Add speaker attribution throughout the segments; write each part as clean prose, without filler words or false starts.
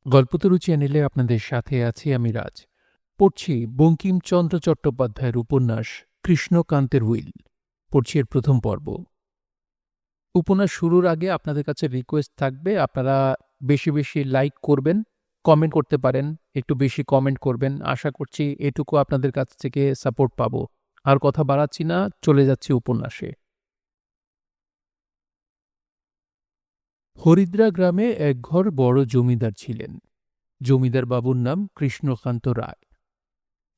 Speaker 1: গল্পতরু চ্যানেলে আপনাদের সাথে আছি আমি রাজ। পড়ছি বঙ্কিমচন্দ্র চট্টোপাধ্যায়ের উপন্যাস কৃষ্ণকান্তের উইল। পড়ছি এর প্রথম পর্ব। উপন্যাস শুরুর আগে আপনাদের কাছে রিকোয়েস্ট থাকবে, আপনারা বেশি বেশি লাইক করবেন, কমেন্ট করতে পারেন, একটু বেশি কমেন্ট করবেন। আশা করছি এটুকু আপনাদের কাছ থেকে সাপোর্ট পাবো। আর কথা বাড়াচ্ছি না, চলে যাচ্ছি উপন্যাসে। হরিদ্রা গ্রামে এক ঘর বড় জমিদার ছিলেন। জমিদার বাবুর নাম কৃষ্ণকান্ত রায়।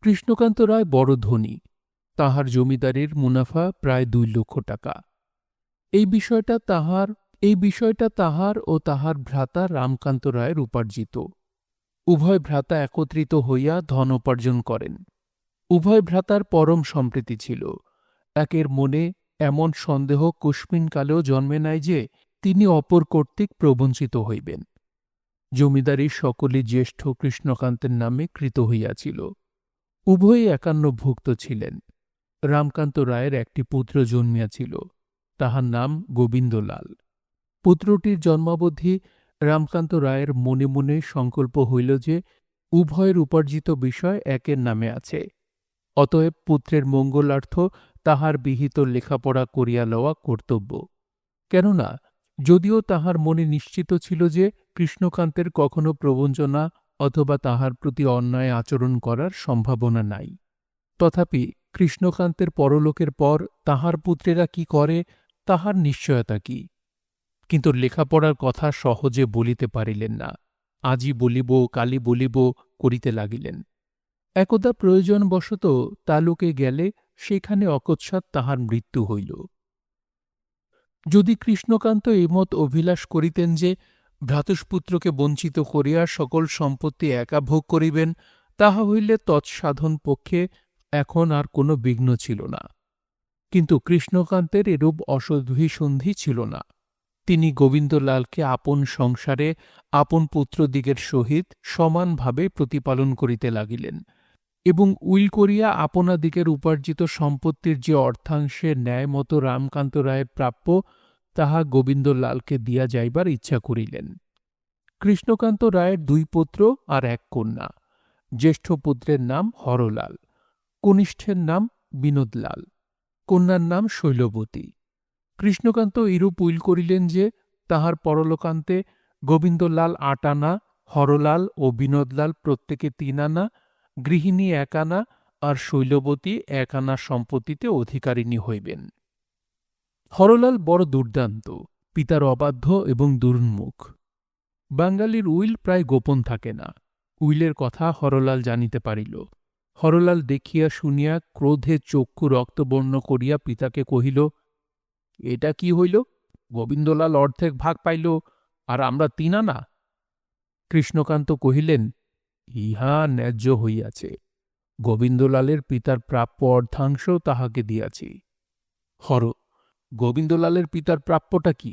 Speaker 1: কৃষ্ণকান্ত রায় বড় ধনী। তাহার জমিদারির মুনাফা প্রায় 2 লক্ষ টাকা। এই বিষয়টা তাহার ও তাহার ভ্রাতা রামকান্ত রায়ের উপার্জিত। উভয় ভ্রাতা একত্রিত হইয়া ধন উপার্জন করেন। উভয় ভ্রাতার পরম সম্প্রীতি ছিল। একের মনে এমন সন্দেহ কুস্মিনকালেও জন্মে নাই যে তিনি অপর কর্তৃক প্রবঞ্চিত হইবেন। জমিদারির সকলই জ্যেষ্ঠ কৃষ্ণকান্তের নামে কৃত হইয়াছিল। উভয়ই একান্নভুক্ত ছিলেন। রামকান্ত রায়ের একটি পুত্র জন্মিয়াছিল, তাহার নাম গোবিন্দলাল। পুত্রটির জন্মাবধি রামকান্ত রায়ের মনে মনে সংকল্প হইল যে উভয়ের উপার্জিত বিষয় একের নামে আছে, অতএব পুত্রের মঙ্গলার্থ তাহার বিহিত লেখাপড়া করিয়া লওয়া কর্তব্য। কেননা যদিও তাহার মনে নিশ্চিত ছিল যে কৃষ্ণকান্তের কখনো প্রবঞ্চনা অথবা তাহার প্রতি অন্যায় আচরণ করার সম্ভাবনা নাই, তথাপি কৃষ্ণকান্তের পরলোকের পর তাহার পুত্রেরা কি করে তাহার নিশ্চয়তা কি। কিন্তু লেখাপড়ার কথা সহজে বলিতে পারিলেন না। আজই বলিব কালই বলিব করিতে লাগিলেন। একদা প্রয়োজনবশত তালুকে গেলে সেখানে অকস্মাৎ তাহার মৃত্যু হইল। যদি কৃষ্ণকান্ত এমত অভিলাষ করিতেন যে ভ্রাতুষ্পুত্রকে বঞ্চিত করিয়া সকল সম্পত্তি একা ভোগ করিবেন, তাহা হইলে তৎসাধন পক্ষে এখন আর কোনো বিঘ্ন ছিল না। কিন্তু কৃষ্ণকান্তের এরূপ অসদ্ভিসন্ধি ছিল না। তিনি গোবিন্দলালকে আপন সংসারে আপন পুত্রদিগের সহিত সমানভাবে প্রতিপালন করিতে লাগিলেন এবং উইল করিয়া আপনাদিগের উপার্জিত সম্পত্তির যে অর্থাংশের ন্যায়মত রামকান্ত রায়ের প্রাপ্য তাহা গোবিন্দলালকে দিয়া যাইবার ইচ্ছা করিলেন। কৃষ্ণকান্ত রায়ের 2 পুত্র আর 1 কন্যা। জ্যেষ্ঠ পুত্রের নাম হরলাল, কনিষ্ঠের নাম বিনোদলাল, কন্যার নাম শৈলবতী। কৃষ্ণকান্ত এরূপ উইল করিলেন যে তাহার পরলোকান্তে গোবিন্দলাল 8 আনা, হরলাল ও বিনোদলাল প্রত্যেকে 3 আনা, গৃহিণী 1 আনা আর শৈলবতী 1 আনা সম্পত্তিতে অধিকারিণী হইবেন। হরলাল বড় দুর্দান্ত, পিতার অবাধ্য এবং দুর্মুখ। বাঙালির উইল প্রায় গোপন থাকে না। উইলের কথা হরলাল জানিতে পারিল। হরলাল দেখিয়া শুনিয়া ক্রোধে চক্ষু রক্তবর্ণ করিয়া পিতাকে কহিল, এটা কি হইল? গোবিন্দলাল অর্ধেক ভাগ পাইল আর আমরা 3 আনা। কৃষ্ণকান্ত কহিলেন, ইহা ন্যায্য হইয়াছে। গোবিন্দলালের পিতার প্রাপ্য অর্ধাংশ তাহাকে দিয়াছি। হর, গোবিন্দলালের পিতার প্রাপ্যটা কি?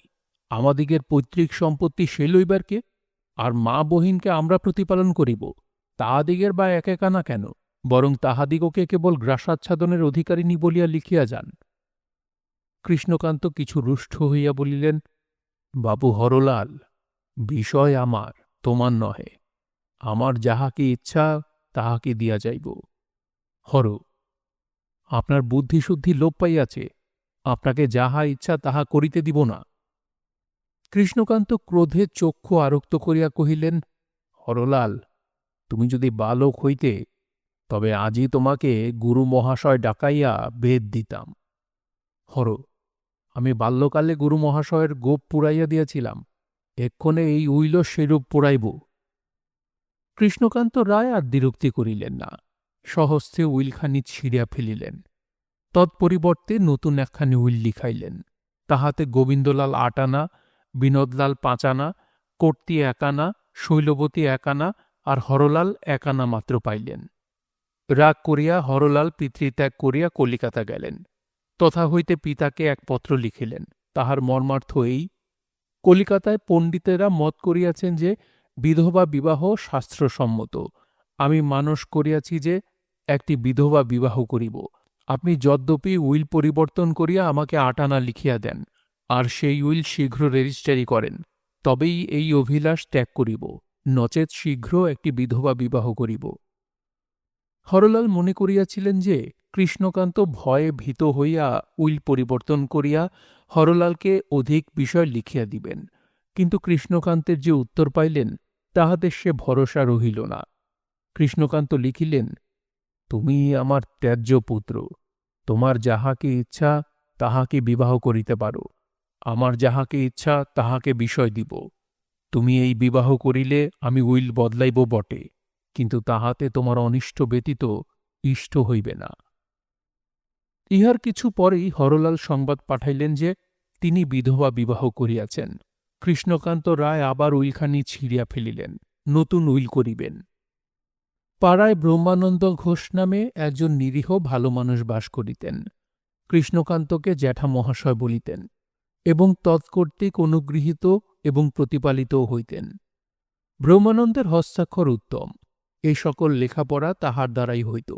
Speaker 1: আমাদিগের পৈতৃক সম্পত্তি সে লইবার কে? আর মা বহিনকে আমরা প্রতিপালন করিব। তাহাদিগের বা 1 আনা কেন, বরং তাহাদিগকে কেবল গ্রাসাচ্ছাদনের অধিকারিণী বলিয়া লিখিয়া যান। কৃষ্ণকান্ত কিছু রুষ্ট হইয়া বলিলেন, বাবু হরলাল, বিষয় আমার, তোমার নহে। আমার যাহাকে ইচ্ছা তাহাকে দিয়া যাইব। হর, আপনার বুদ্ধিশুদ্ধি লোপ পাইয়াছে, আপনাকে যাহা ইচ্ছা তাহা করিতে দিব না। কৃষ্ণকান্ত ক্রোধে চক্ষু আরক্ত করিয়া কহিলেন, হরলাল, তুমি যদি বালক হইতে তবে আজই তোমাকে গুরু মহাশয় ডাকাইয়া বেদ দিতাম। হর, আমি বাল্যকালে গুরু মহাশয়ের গোপ পুড়াইয়া দিয়াছিলাম, এক্ষণে এই উইল সেরূপ পুড়াইব। কৃষ্ণকান্ত রায় আর দ্বিরুক্তি করিলেন না, সহস্তে উইলখানি ছিঁড়িয়া ফেলিলেন। তৎপরিবর্তে নতুন একখানি উইল লিখাইলেন। তাহাতে গোবিন্দলাল 8 আনা, বিনোদলাল 5 আনা, কর্তী 1 আনা, শৈলবতী 1 আনা আর হরলাল 1 আনা মাত্র পাইলেন। রাগ করিয়া হরলাল পিতৃত্যাগ করিয়া কলিকাতা গেলেন। তথা হইতে পিতাকে এক পত্র লিখিলেন। তাহার মর্মার্থ এই, কলিকাতায় পণ্ডিতেরা মত করিয়াছেন যে বিধবা বিবাহ শাস্ত্রসম্মত। আমি মানস করিয়াছি যে একটি বিধবা বিবাহ করিব। আপনি যদ্যপি উইল পরিবর্তন করিয়া আমাকে 8 আনা লিখিয়া দেন, আর সেই উইল শীঘ্র রেজিস্ট্রারি করেন, তবেই এই অভিলাষ ত্যাগ করিব। নচেত শীঘ্র একটি বিধবা বিবাহ করিব। হরলাল মনে করিয়াছিলেন যে কৃষ্ণকান্ত ভয়ে ভীত হইয়া উইল পরিবর্তন করিয়া হরলালকে অধিক বিষয় লিখিয়া দিবেন, কিন্তু কৃষ্ণকান্তের যে উত্তর পাইলেন তাহাতে সে ভরসা রহিল না। কৃষ্ণকান্ত লিখিলেন, তুমি আমার ত্যায্য পুত্র, তোমার যাহাকে ইচ্ছা তাহাকে বিবাহ করিতে পারো, আমার যাহাকে ইচ্ছা তাহাকে বিষয় দিব। তুমি এই বিবাহ করিলে আমি উইল বদলাইব বটে, কিন্তু তাহাতে তোমার অনিষ্ট ব্যতীত ইষ্ট হইবে না। ইহার কিছু পরেই হরলাল সংবাদ পাঠাইলেন যে তিনি বিধবা বিবাহ করিয়াছেন। কৃষ্ণকান্ত রায় আবার উইলখানি ছিঁড়িয়া ফেলিলেন, নতুন উইল করিবেন। পাড়ায় ব্রহ্মানন্দ ঘোষ নামে একজন নিরীহ ভালো মানুষ বাস করিতেন। কৃষ্ণকান্তকে জ্যাঠা মহাশয় বলিতেন এবং তৎকর্তৃক অনুগৃহীত এবং প্রতিপালিতও হইতেন। ব্রহ্মানন্দের হস্তাক্ষর উত্তম, এই সকল লেখাপড়া তাহার দ্বারাই হইত।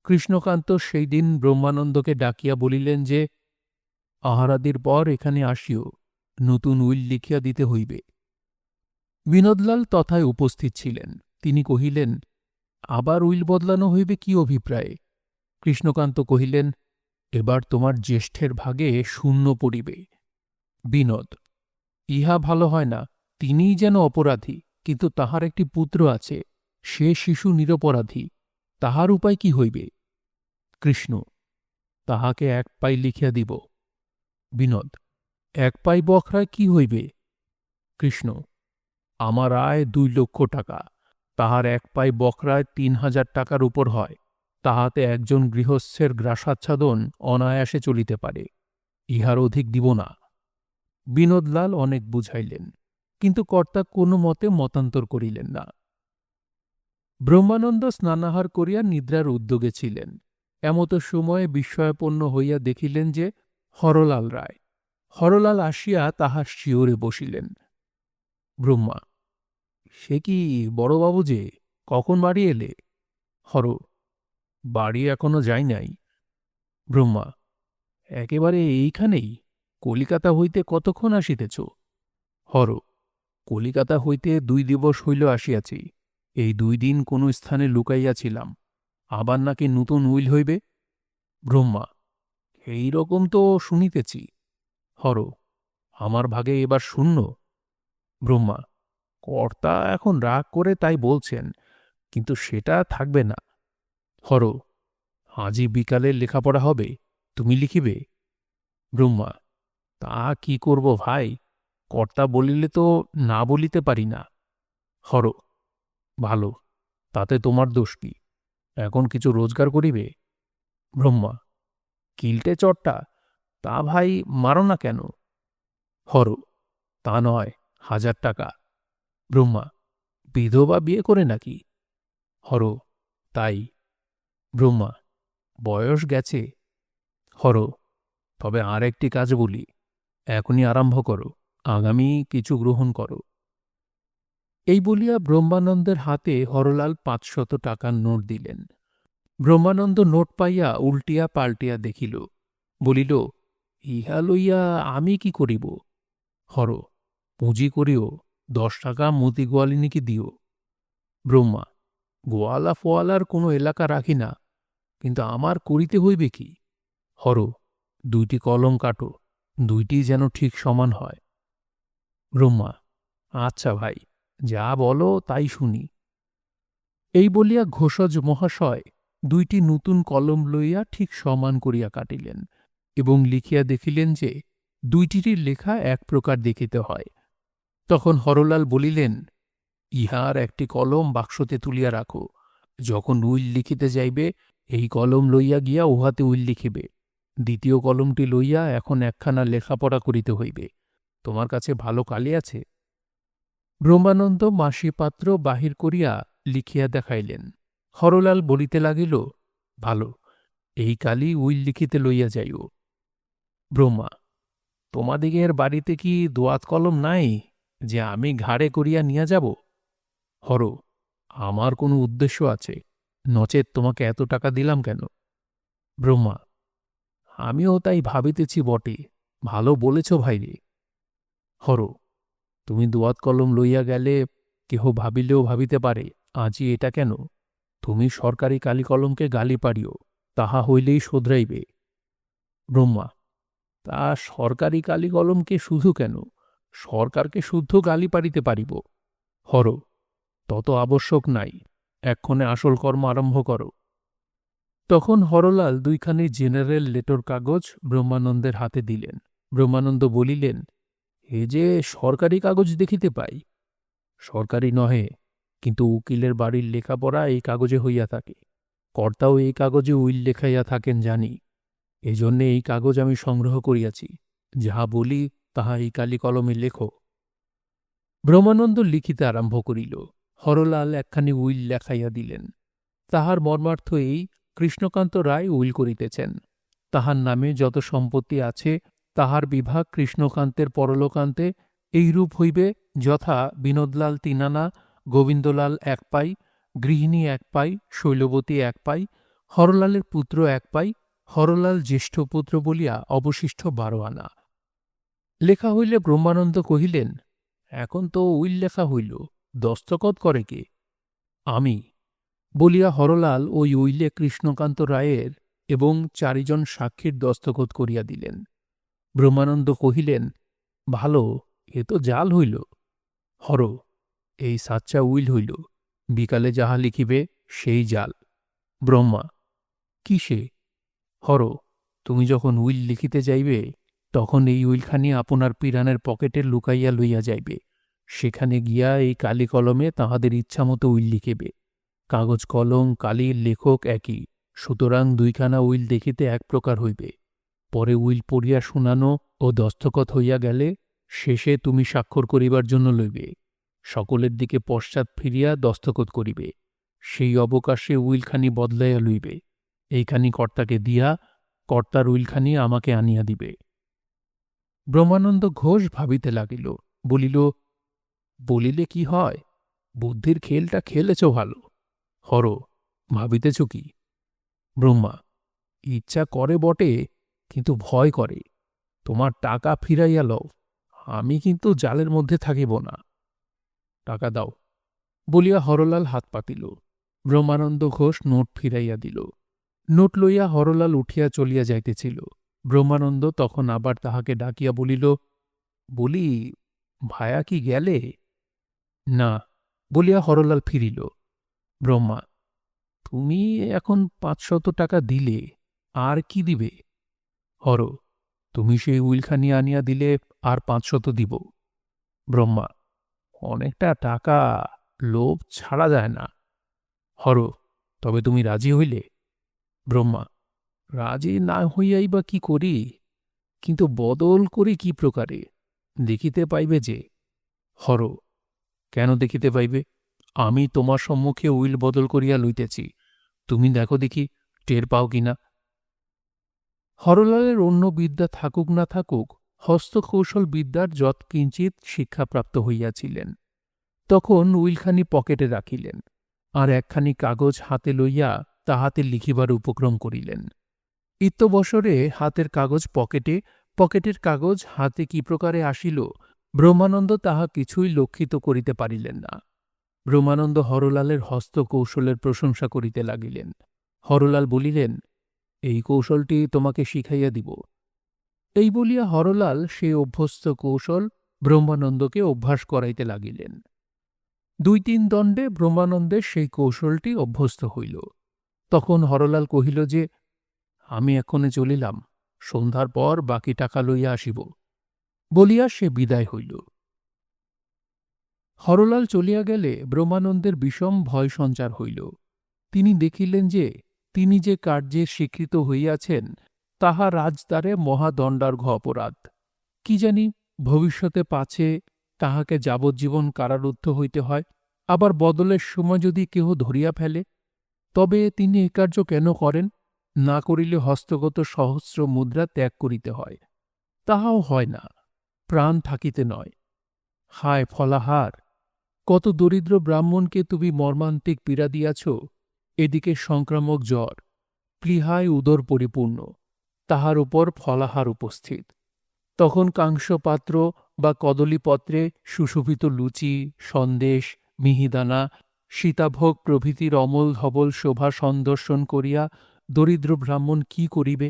Speaker 1: কৃষ্ণকান্ত সেই দিন ব্রহ্মানন্দকে ডাকিয়া বলিলেন যে আহারাদির পর এখানে আসিও, নতুন উইল লিখিয়া দিতে হইবে। বিনোদলাল তথায় উপস্থিত ছিলেন। তিনি কহিলেন, আবার উইল বদলানো হইবে কি অভিপ্রায়ে? কৃষ্ণকান্ত কহিলেন, এবার তোমার জ্যেষ্ঠের ভাগে শূন্য পড়িবে। বিনোদ, ইহা ভালো হয় না, তিনিই যেন অপরাধী, কিন্তু তাহার একটি পুত্র আছে, সে শিশু নিরপরাধী, তাহার উপায় কি হইবে? কৃষ্ণ, তাহাকে 1 পাই লিখিয়া দিব। বিনোদ, 1 পাই বখরায় কি হইবে? কৃষ্ণ, আমার আয় 2 লক্ষ টাকা, তাহার 1 পাই বখরায় 3000 টাকার উপর হয়, তাহাতে একজন গৃহস্থের গ্রাসাচ্ছাদন অনায়াসে চলিতে পারে, ইহার অধিক দিব না। বিনোদলাল অনেক বুঝাইলেন, কিন্তু কর্তা কোনো মতে মতান্তর করিলেন না। ব্রহ্মানন্দ স্নানাহার করিয়া নিদ্রার উদ্যোগে ছিলেন। এমত সময়ে বিস্ময়াপন্ন হইয়া দেখিলেন যে হরলাল রায়। হরলাল আসিয়া তাহার শিয়রে বসিলেন। ব্রহ্মা, সে কি বড়বাবু যে, কখন বাড়ি এলে? হর, বাড়ি এখনো যাই নাই। ব্রহ্মা, একেবারে এইখানেই? কলিকাতা হইতে কতক্ষণ আসিতেছ? হর, কলিকাতা হইতে 2 দিবস হইল আসিয়াছি। এই 2 দিন কোন স্থানে লুকাইয়াছিলাম, আবার নাকি নূতন উইল হইবে। ব্রহ্মা, এই রকম তো শুনিতেছি। হর, আমার ভাগে এবার শূন্য। ব্রহ্মা, কর্তা এখন রাগ করে তাই বলছেন, কিন্তু সেটা থাকবে না। হর, আজই বিকালে লেখাপড়া হবে, তুমি লিখিবে। ব্রহ্মা, তা কি করব ভাই, কর্তা বলিলে তো না বলিতে পারি না। হর, ভালো, তাতে তোমার দোষ কি? এখন কিছু রোজগার করিবে। ব্রহ্মা, কিলটে চট্টা, তা ভাই মারো না কেন? হর, তা নয়, 1000 টাকা। ব্রহ্মা, বিধবা বিয়ে করে নাকি? হর, তাই। ব্রহ্মা, বয়স গেছে। হর, তবে আর একটি কাজ বলি, এখনই আরম্ভ করো, আগামী কিছু গ্রহণ করো। এই বলিয়া ব্রহ্মানন্দের হাতে হরলাল 500 টাকার নোট দিলেন। ব্রহ্মানন্দ নোট পাইয়া উল্টিয়া পাল্টিয়া দেখিল, বলিল, ইহা লইয়া আমি কি করিব? হর, পুঁজি করিও, 10 টাকা মতি গোয়ালিনীকে দিও। ব্রহ্মা, গোয়ালা ফোয়ালার কোনো এলাকা রাখি না, কিন্তু আমার করিতে হইবে কি? হর, 2টি কলম কাটো, 2টি যেন ঠিক সমান হয়। ব্রহ্মা, আচ্ছা ভাই, যা বলো তাই শুনি। এই বলিয়া ঘোষজ মহাশয় 2টি নূতন কলম লইয়া ঠিক সমান করিয়া কাটিলেন এবং লিখিয়া দেখিলেন যে 2টিরই লেখা এক প্রকার দেখিতে হয়। তখন হরলাল বলিলেন, ইহার একটি কলম বাক্সতে তুলিয়া রাখো, যখন উইল লিখিতে যাইবে এই কলম লইয়া গিয়া উহাতে উইল লিখিবে। 2য় কলমটি লইয়া এখন একখানা লেখাপড়া করিতে হইবে। তোমার কাছে ভালো কালি আছে? ব্রহ্মানন্দ মাসি পাত্র বাহির করিয়া লিখিয়া দেখাইলেন। হরলাল বলিতে লাগিল, ভালো, এই কালি উইল লিখিতে লইয়া যাইও। ব্রহ্মা, তোমাদিগের বাড়িতে কি দোয়াত কলম নাই যে আমি ঘাড়ে করিয়া নিয়া যাব? হর, আমার কোনো উদ্দেশ্য আছে, নচেত তোমাকে এত টাকা দিলাম কেন? ব্রহ্মা, আমিও তাই ভাবিতেছি বটে, ভালো বলেছ ভাইরে। হর, তুমি দোয়াত কলম লইয়া গেলে কেহ ভাবিলেও ভাবিতে পারে, আজি এটা কেন? তুমি সরকারি কালিকলমকে গালি পারিও, তাহা হইলেই শোধরাইবে। ব্রহ্মা: তা সরকারি কালিকলমকে শুধু কেন, সরকারকে শুদ্ধ গালি পারিতে পারিব। হর: তত আবশ্যক নাই, এক্ষণে আসল কর্ম আরম্ভ করো। তখন হরলাল দুইখানি জেনারেল লেটর কাগজ ব্রহ্মানন্দের হাতে দিলেন। ব্রহ্মানন্দ বলিলেন, এ যে সরকারি কাগজ দেখিতে পাই। সরকারি নহে, কিন্তু উকিলের বাড়ির লেখাপড়া এই কাগজে হইয়া থাকে। কর্তাও এই কাগজে উইল লেখাইয়া থাকেন জানি, এজন্যে এই কাগজ আমি সংগ্রহ করিয়াছি। যাহা বলি তাহা এই কালি কলমে লেখো। ব্রহ্মানন্দ লিখিতে আরম্ভ করিল। হরলাল একখানি উইল লেখাইয়া দিলেন। তাহার মর্মার্থ এই, কৃষ্ণকান্ত রায় উইল করিতেছেন। তাহার নামে যত সম্পত্তি আছে তাহার বিভাগ কৃষ্ণকান্তের পরলোকান্তে এইরূপ হইবে, যথা বিনোদলাল 3 আনা, গোবিন্দলাল 1 পাই, গৃহিণী 1 পাই, শৈলবতী 1 পাই, হরলালের পুত্র 1 পাই, হরলাল জ্যেষ্ঠ পুত্র বলিয়া অবশিষ্ট 12 আনা। লেখা হইলে ব্রহ্মানন্দ কহিলেন, এখন তো উইল লেখা হইল, দস্তখত করে কে? আমি, বলিয়া হরলাল ওই উইলে কৃষ্ণকান্ত রায়ের এবং 4 জন সাক্ষীর দস্তখত করিয়া দিলেন। ব্রহ্মানন্দ কহিলেন, ভালো, এ তো জাল হইল। হর: এই সাচ্চা উইল হইল, বিকালে যাহা লিখিবে সেই জাল। ব্রহ্মা: কিসে? হর: তুমি যখন উইল লিখিতে যাইবে, তখন এই উইলখানি আপনার পিরানের পকেটে লুকাইয়া লইয়া যাইবে। সেখানে গিয়া এই কালি কলমে তাহাদের ইচ্ছামতো উইল লিখিবে। কাগজ কলম কালির লেখক একই, সুতরাং 2খানা উইল দেখিতে এক প্রকার হইবে। পরে উইল পড়িয়া শুনানো ও দস্তখত হইয়া গেলে শেষে তুমি স্বাক্ষর করিবার জন্য লইবে। সকলের দিকে পশ্চাৎ ফিরিয়া দস্তখত করিবে। সেই অবকাশে উইলখানি বদলাইয়া লইবে। এইখানি কর্তাকে দিয়া কর্তার উইলখানি আমাকে আনিয়া দিবে। ব্রহ্মানন্দ ঘোষ ভাবিতে লাগিল, বলিল, বলিলে কি হয়, বুদ্ধির খেলটা খেলেছ ভালো। হর: ভাবিতেছ কি? ব্রহ্মা: ইচ্ছা করে বটে, কিন্তু ভয় করে। তোমার টাকা ফিরাইয়া লও, আমি কিন্তু জালের মধ্যে থাকিব না। টাকা দাও, বলিয়া হরলাল হাত পাতিল। ব্রহ্মানন্দ ঘোষ নোট ফিরাইয়া দিল। নোট লইয়া হরলাল উঠিয়া চলিয়া যাইতেছিল। ব্রহ্মানন্দ তখন আবার তাহাকে ডাকিয়া বলিল, বলি, ভায়া কি গেলে? না, বলিয়া হরলাল ফিরিল। ব্রহ্মা: তুমি এখন 500 টাকা দিলে, আর কি দিবে? হর: তুমি সেই উইলখানি আনিয়া দিলে আর 500 দিব। ব্রহ্মা: অনেকটা টাকা, লোভ ছাড়া যায় না। হর: তবে তুমি রাজি হইলে? ব্রহ্মা: রাজি না হইয়াই বা কি করি, কিন্তু বদল করি কি প্রকারে, দেখিতে পাইবে যে। হর: কেন দেখিতে পাইবে? আমি তোমার সম্মুখে উইল বদল করিয়া লইতেছি, তুমি দেখো দেখি টের পাও কিনা। হরলালের অন্য বিদ্যা থাকুক না থাকুক, হস্তকৌশল বিদ্যার যৎকিঞ্চিৎ শিক্ষাপ্রাপ্ত হইয়াছিলেন। তখন উইলখানি পকেটে রাখিলেন, আর একখানি কাগজ হাতে লইয়া তাহাতে লিখিবার উপক্রম করিলেন। ইত্যবসরে হাতের কাগজ পকেটে, পকেটের কাগজ হাতে কি প্রকারে আসিল, ব্রহ্মানন্দ তাহা কিছুই লক্ষিত করিতে পারিলেন না। ব্রহ্মানন্দ হরলালের হস্তকৌশলের প্রশংসা করিতে লাগিলেন। হরলাল বলিলেন, এই কৌশলটি তোমাকে শিখাইয়া দিব। এই বলিয়া হরলাল সে অভ্যস্ত কৌশল ব্রহ্মানন্দকে অভ্যাস করাইতে লাগিলেন। 2-3 দণ্ডে ব্রহ্মানন্দের সেই কৌশলটি অভ্যস্ত হইল। তখন হরলাল কহিল যে, আমি এক্ষণে চলিলাম, সন্ধ্যার পর বাকি টাকা লইয়া আসিব। বলিয়া সে বিদায় হইল। হরলাল চলিয়া গেলে ব্রহ্মানন্দের বিষম ভয় সঞ্চার হইল। তিনি দেখিলেন যে তিনি যে কার্যে স্বীকৃত হইয়াছেন তাহা রাজদ্বারে মহাদণ্ডার্ঘ অপরাধ। কি জানি ভবিষ্যতে পাছে তাহাকে যাবজ্জীবন কারারুদ্ধ হইতে হয়। আবার বদলের সময় যদি কেহ ধরিয়া ফেলে, তবে তিনি এ কার্য কেন করেন? না করিলে হস্তগত সহস্র মুদ্রা ত্যাগ করিতে হয়, তাহাও হয় না, প্রাণ থাকিতে নয়। হায় ফলাহার! কত দরিদ্র ব্রাহ্মণকে তুমি মর্মান্তিক পীড়া দিয়াছ। এদিকে সংক্রামক জ্বর, প্লীহায় উদর পরিপূর্ণ, তাহার উপর ফলাহার উপস্থিত। তখন কাংস্যপাত্র বা কদলীপত্রে সুশোভিত লুচি, সন্দেশ, মিহিদানা সীতাভোগ প্রভৃতির অমল ধবল শোভা সন্দর্শন করিয়া দরিদ্র ব্রাহ্মণ কি করিবে?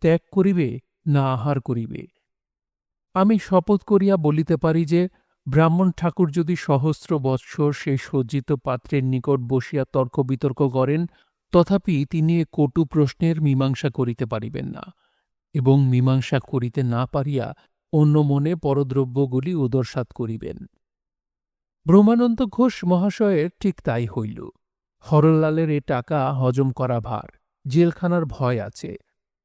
Speaker 1: ত্যাগ করিবে না আহার করিবে? আমি শপথ করিয়া বলিতে পারি যে, ব্রাহ্মণ ঠাকুর যদি সহস্র বৎসর সেই সজ্জিত পাত্রের নিকট বসিয়া তর্ক বিতর্ক করেন, তথাপি তিনি এ কটু প্রশ্নের মীমাংসা করিতে পারিবেন না, এবং মীমাংসা করিতে না পারিয়া অন্য মনে পরদ্রব্যগুলি উদরসাৎ করিবেন। ব্রহ্মানন্দ ঘোষ মহাশয়ের ঠিক তাই হইল। হরলালের এ টাকা হজম করা ভার, জেলখানার ভয় আছে,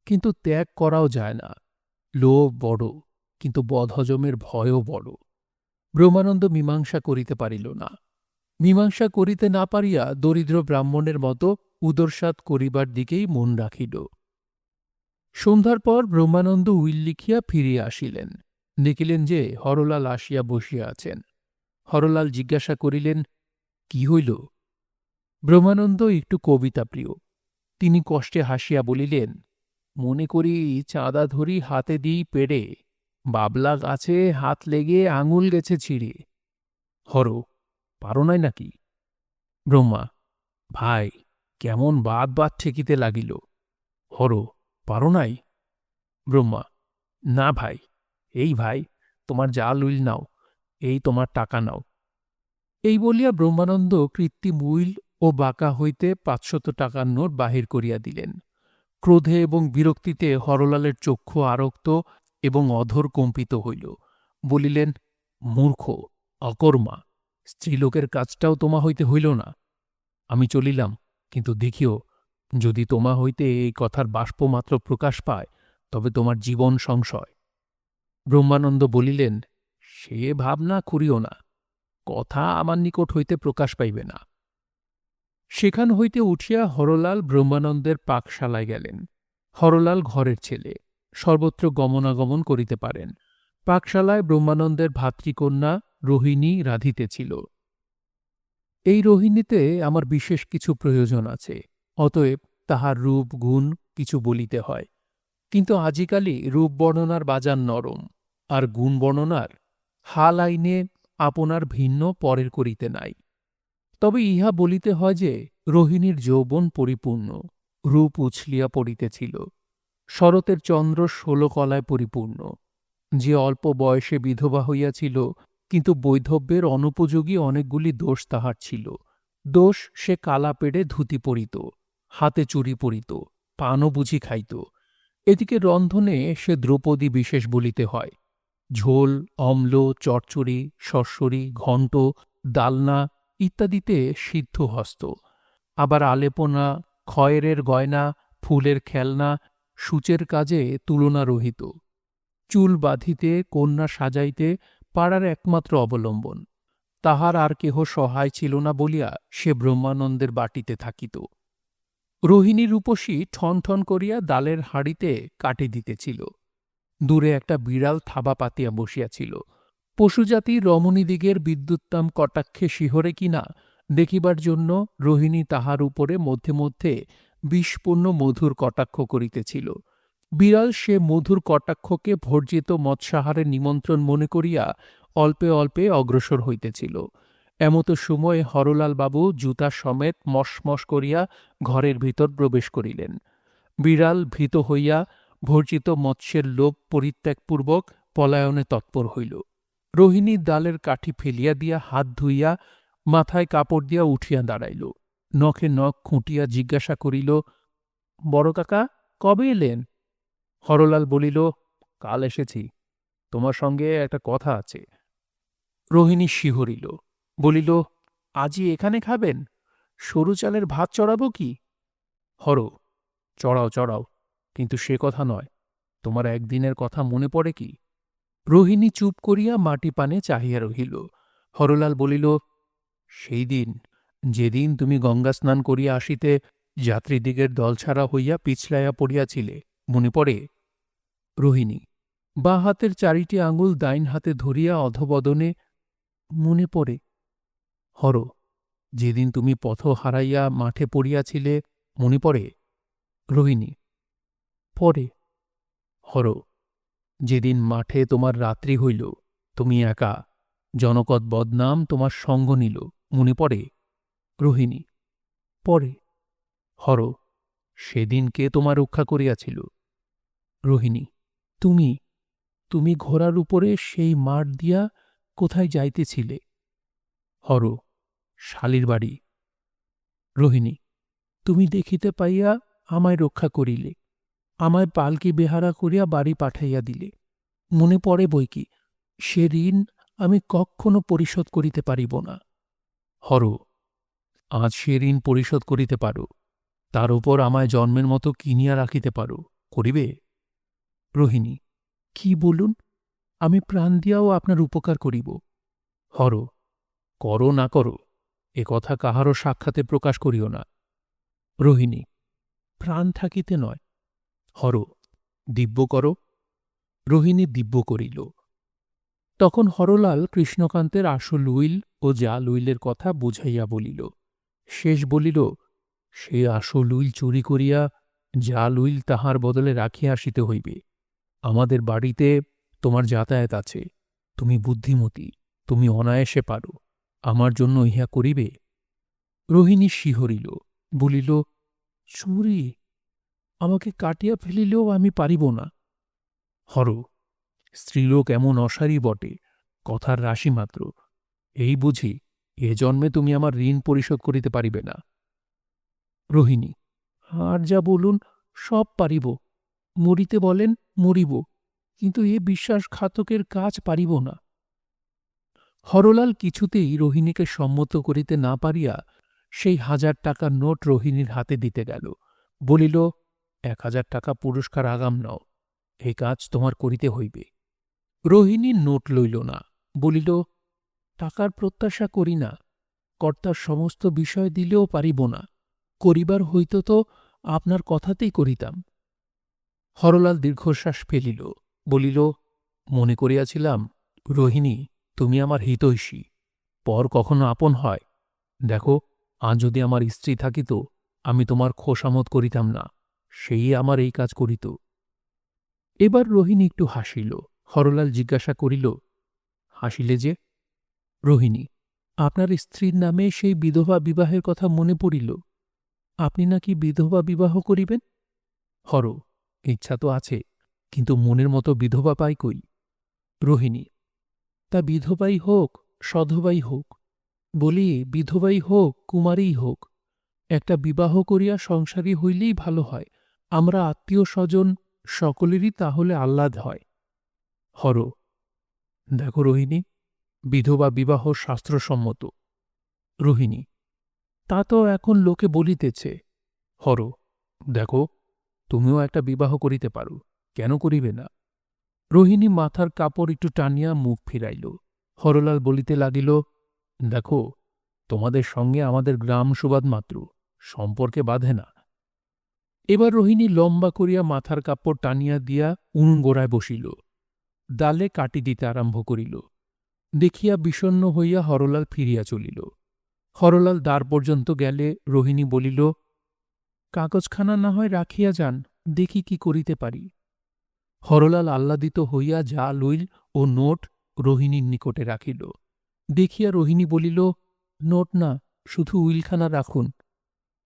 Speaker 1: কিন্তু ত্যাগ করাও যায় না। লোভ বড়, কিন্তু বদহজমের ভয়ও বড়। ব্রহ্মানন্দ মীমাংসা করিতে পারিল না। মীমাংসা করিতে না পারিয়া দরিদ্র ব্রাহ্মণের মতো উদরসাৎ করিবার দিকেই মন রাখিল। সন্ধ্যার পর ব্রহ্মানন্দ উইল লিখিয়া ফিরিয়া আসিলেন। দেখিলেন যে হরলাল আসিয়া বসিয়া আছেন। হরলাল জিজ্ঞাসা করিলেন, কি হইল? ব্রহ্মানন্দ একটু কবিতা প্রিয়। তিনি কষ্টে হাসিয়া বলিলেন, মনে করি চাঁদা ধরি হাতে দিই পেড়ে, বাবলা গাছে হাত লেগে আঙুল গেছে ছিঁড়ে। হর, পারো নাই নাকি? ব্রহ্মা, ভাই, কেমন বাদ বাদ ঠেকিতে লাগিল। হর, পারো নাই? ব্রহ্মা, না ভাই, এই ভাই, তোমার জাল উইল নাও, এই তোমার টাকা নাও। এই বলিয়া ব্রহ্মানন্দ কৃত্রিম উইল ও বাঁকা হইতে ৫০০ টাকার নোট বাহির করিয়া দিলেন। ক্রোধে এবং বিরক্তিতে হরলালের চক্ষু আরক্ত এবং অধর কম্পিত হইল। বলিলেন, মূর্খ, অকর্মা, স্ত্রীলোকের কাজটাও তোমা হইতে হইল না। আমি চলিলাম, কিন্তু দেখিও, যদি তোমা হইতে এই কথার বাষ্পমাত্র প্রকাশ পায়, তবে তোমার জীবন সংশয়। ব্রহ্মানন্দ বলিলেন, সে ভাবনা করিও না, কথা আমার নিকট হইতে প্রকাশ পাইবে না। সেখান হইতে উঠিয়া হরলাল ব্রহ্মানন্দের পাকশালায় গেলেন। হরলাল ঘরের ছেলে, সর্বত্র গমনাগমন করিতে পারেন। পাকশালায় ব্রহ্মানন্দের ভাতৃকন্যা রোহিণী রাঁধিতেছিল। এই রোহিণীতে আমার বিশেষ কিছু প্রয়োজন আছে, অতএব তাহার রূপ গুণ কিছু বলিতে হয়। কিন্তু আজিকালি রূপ বর্ণনার বাজার নরম, আর গুণ বর্ণনার হাল আইনে আপনার ভিন্ন পরের করিতে নাই। তবে ইহা বলিতে হয় যে রোহিণীর যৌবন পরিপূর্ণ, রূপ উছলিয়া পড়িতেছিল। শরতের চন্দ্র ১৬ কলায় পরিপূর্ণ। যে অল্প বয়সে বিধবা হইয়াছিল, কিন্তু বৈধব্যের অনুপযোগী অনেকগুলি দোষ তাহার ছিল। দোষ, সে কালা পেড়ে ধুতি পরিত, হাতে চুড়ি পরিত, পানও বুঝি খাইত। এদিকে রন্ধনে সে দ্রৌপদী বিশেষ বলিতে হয়। ঝোল, অম্ল, চচ্চড়ি, সরসরি, ঘণ্ট, ডালনা ইত্যাদিতে সিদ্ধহস্ত। আবার আলেপনা, খয়েরের গয়না, ফুলের খেলনা, সূচের কাজে তুলনারহিত। চুল বাঁধিতে, কন্যা সাজাইতে পাড়ার একমাত্র অবলম্বন। তাহার আর কেহ সহায় ছিল না বলিয়া সে ব্রহ্মানন্দের বাটিতে থাকিত। রোহিণী রূপসী ঠন ঠন করিয়া ডালের হাঁড়িতে কাটি দিতেছিল। দূরে একটা বিড়াল থাবা পাতিয়া বসিয়াছিল। পশুজাতির রমণীদিগের বিদ্যুত্তাম কটাক্ষে শিহরে কিনা দেখিবার জন্য রোহিণী তাহার উপরে মধ্যে মধ্যে বিষপূর্ণ মধুর কটাক্ষ করিতেছিল। বিড়াল সে মধুর কটাক্ষকে ভর্জিত মৎস্যাহারের নিমন্ত্রণ মনে করিয়া অল্পে অল্পে অগ্রসর হইতেছিল। এমতো সময়ে হরলাল বাবু জুতা সমেত মশমশ করিয়া ঘরের ভিতর প্রবেশ করিলেন। বিড়াল ভীত হইয়া ভর্জিত মৎস্যের লোভ পরিত্যাগপূর্বক পলায়নে তৎপর হইল। রোহিণী ডালের কাঠি ফেলিয়া দিয়া হাত ধুইয়া মাথায় কাপড় দিয়া উঠিয়া দাঁড়াইল। নখে নখ খুঁটিয়া জিজ্ঞাসা করিল, বড় কাকা, কবে এলেন? হরলাল বলিল, কাল এসেছি, তোমার সঙ্গে একটা কথা আছে। রোহিণী শিহরিল, বলিল, আজই এখানে খাবেন? সরু চালের ভাত চড়াব কি? হর, চড়াও চড়াও, কিন্তু সে কথা নয়। তোমার একদিনের কথা মনে পড়ে কি? রোহিণী চুপ করিয়া মাটি পানে চাহিয়া রহিল। হরলাল বলিল, সেই দিন, যেদিন তুমি গঙ্গা স্নান করিয়া আসিতে যাত্রীদিগের দলছাড়া হইয়া পিছলাইয়া পড়িয়াছিলে, মনে পড়ে? রোহিণী বাঁ হাতের ৪টি আঙুল ডাইন হাতে ধরিয়া অধবদনে, মনে পড়ে। হর, যেদিন তুমি পথ হারাইয়া মাঠে পড়িয়াছিলে, মনে পড়ে? রোহিণী, পড়ে। হর, যেদিন মাঠে তোমার রাত্রি হইল, তুমি একা, জনকত বদনাম তোমার সঙ্গ নিল, মনে পড়ে? রোহিণী: পরে। হর: সেদিন কে তোমার রক্ষা করিয়াছিল? রোহিণী: তুমি। তুমি ঘোড়ার উপরে সেই মাঠ দিয়া কোথায় যাইতেছিলে? হর: শালীর বাড়ি। রোহিণী: তুমি দেখিতে পাইয়া আমায় রক্ষা করিলে, আমায় পালকি বেহারা করিয়া বাড়ি পাঠাইয়া দিলে। মনে পড়ে বই কি, সে ঋণ আমি কক্ষণও পরিশোধ করিতে পারিব না। হর: আজ সে ঋণ পরিশোধ করিতে পারো, তার উপর আমায় জন্মের মতো কিনিয়া রাখিতে পারো, করিবে? রোহিণী: কি বলুন, আমি প্রাণ দিয়াও আপনার উপকার করিব। হর: করো না করো, এ কথা কাহারও সাক্ষাতে প্রকাশ করিও না। রোহিণী: প্রাণ থাকিতে নয়। হর: দিব্য করো। রোহিণী দিব্য করিল। তখন হরলাল কৃষ্ণকান্তের আসল উইল ও জাল উইলের কথা বুঝাইয়া বলিল। শেষ বলিল, সে আসল উইল চুরি করিয়া জাল উইল তাহার বদলে রাখিয়া আসিতে হইবে। আমাদের বাড়িতে তোমার যাতায়াত আছে, তুমি বুদ্ধিমতী, তুমি অনায়াসে পারো, আমার জন্য ইহা করিবে? রোহিণী শিহরিল, বলিল, চুরি? আমাকে কাটিয়া ফেলিলেও আমি পারিব না। হর: স্ত্রীলোক এমন অসারই বটে, কথার রাশি মাত্র। এই বুঝি এ জন্মে তুমি আমার ঋণ পরিশোধ করিতে পারিবে না। রোহিণী: আর যা বলুন, সব পারিব। মরিতে বলেন, মরিব, কিন্তু এ বিশ্বাসঘাতকের কাজ পারিব না। হরলাল কিছুতেই রোহিণীকে সম্মত করিতে না পারিয়া সেই 1000 টাকার নোট রোহিণীর হাতে দিতে গেল। বলিল, 1000 টাকা পুরস্কার আগাম নাও, এই কাজ তোমার করিতে হইবে। রোহিণী নোট লইল না, বলিল, টাকার প্রত্যাশা করি না, কর্তার সমস্ত বিষয় দিলেও পারিব না, করিবার হইত তো আপনার কথাতেই করিতাম। হরলাল দীর্ঘশ্বাস ফেলিল, বলিল, মনে করিয়াছিলাম, রোহিণী, তুমি আমার হিতৈষী, পর কখনো আপন হয়? দেখো, আজ যদি আমার স্ত্রী থাকিত, আমি তোমার খোশামত করিতাম না, সেই আমার এই কাজ করিত। এবার রোহিণী একটু হাসিল। হরলাল জিজ্ঞাসা করিল, হাসিলে যে? রোহিণী: আপনার স্ত্রীর নামে সেই বিধবা বিবাহের কথা মনে পড়িল। আপনি নাকি বিধবা বিবাহ করিবেন? হর: ইচ্ছা তো আছে, কিন্তু মনের মতো বিধবা পাই কই? রোহিণী: তা বিধবাই হোক, সধবাই হোক, বলি বিধবাই হোক, কুমারীই হোক, একটা বিবাহ করিয়া সংসারী হইলেই ভালো হয়। আমরা আত্মীয় স্বজন সকলেরই তাহলে আহ্লাদ হয়। হর: দেখো রোহিণী, বিধবা বিবাহ শাস্ত্রসম্মত। রোহিণী: তা তো এখন লোকে বলিতেছে। হর: দেখো, তুমিও একটা বিবাহ করিতে পারো, কেন করিবে না? রোহিণী মাথার কাপড় একটু টানিয়া মুখ ফিরাইল। হরলাল বলিতে লাগিল, দেখো, তোমাদের সঙ্গে আমাদের গ্রাম সুবাদ মাত্র, সম্পর্কে বাধে না। এবার রোহিণী লম্বা করিয়া মাথার কাপড় টানিয়া দিয়া উনুন গোড়ায় বসিল, ডালে কাটি দিতে আরম্ভ করিল। দেখিয়া বিষণ্ন হইয়া হরলাল ফিরিয়া চলিল। হরলাল দ্বার পর্যন্ত গেলে রোহিণী বলিল, কাগজখানা না হয় রাখিয়া যান, দেখি কি করিতে পারি। হরলাল আহ্লাদিত হইয়া জাল উইল ও নোট রোহিণীর নিকটে রাখিল। দেখিয়া রোহিণী বলিল, নোট না, শুধু উইলখানা রাখুন।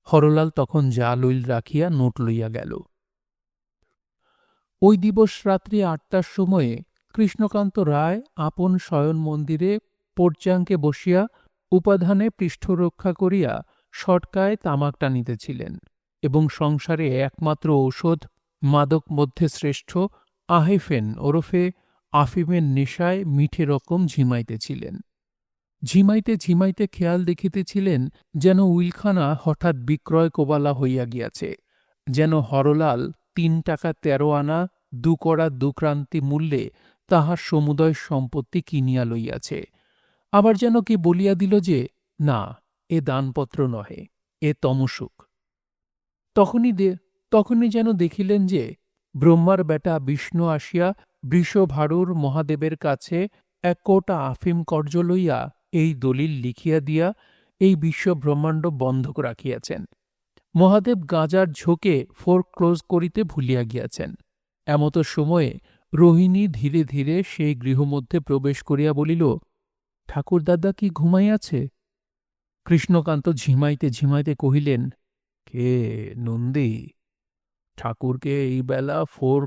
Speaker 1: হরলাল তখন জাল উইল রাখিয়া নোট লইয়া গেল। ওই দিবস রাত্রি 8টার সময়ে কৃষ্ণকান্ত রায় আপন শয়ন মন্দিরে পর্যাঙ্কে বসিয়া উপাধানে পৃষ্ঠরক্ষা করিয়া সটকায় তামাক টানিতেছিলেন এবং সংসারে একমাত্র ঔষধ, মাদক মধ্যে শ্রেষ্ঠ আহেফেন ওরফে আফিমের নেশায় মিঠে রকম ঝিমাইতেছিলেন। ঝিমাইতে ঝিমাইতে খেয়াল দেখিতেছিলেন যেন উইলখানা হঠাৎ বিক্রয় কোবালা হইয়া গিয়াছে, যেন হরলাল 3 টাকা 13 আনা 2 কড়া 2 ক্রান্তি মূল্যে তাহার সমুদয় সম্পত্তি কিনিয়া লইয়াছে। আবার যেন কি বলিয়া দিল যে, না, এ দানপত্র নহে, এ তমসুক। তখনই যেন দেখিলেন যে ব্রহ্মার বেটা বিষ্ণু আসিয়া বৃষভারুর মহাদেবের কাছে 1 কৌটা আফিম কর্জ লইয়া এই দলিল লিখিয়া দিয়া এই বিশ্বব্রহ্মাণ্ড বন্ধক রাখিয়াছেন। মহাদেব গাঁজার ঝোঁকে ফোর্ক ক্লোজ করিতে ভুলিয়া গিয়াছেন। এমত সময়ে রোহিণী ধীরে ধীরে সেই গৃহমধ্যে প্রবেশ করিয়া বলিল, ঠাকুরদাদা কি ঘুমাইয়াছে? কৃষ্ণকান্ত ঝিমাইতে ঝিমাইতে কহিলেন, কে নন্দী? ঠাকুরকে এই বেলা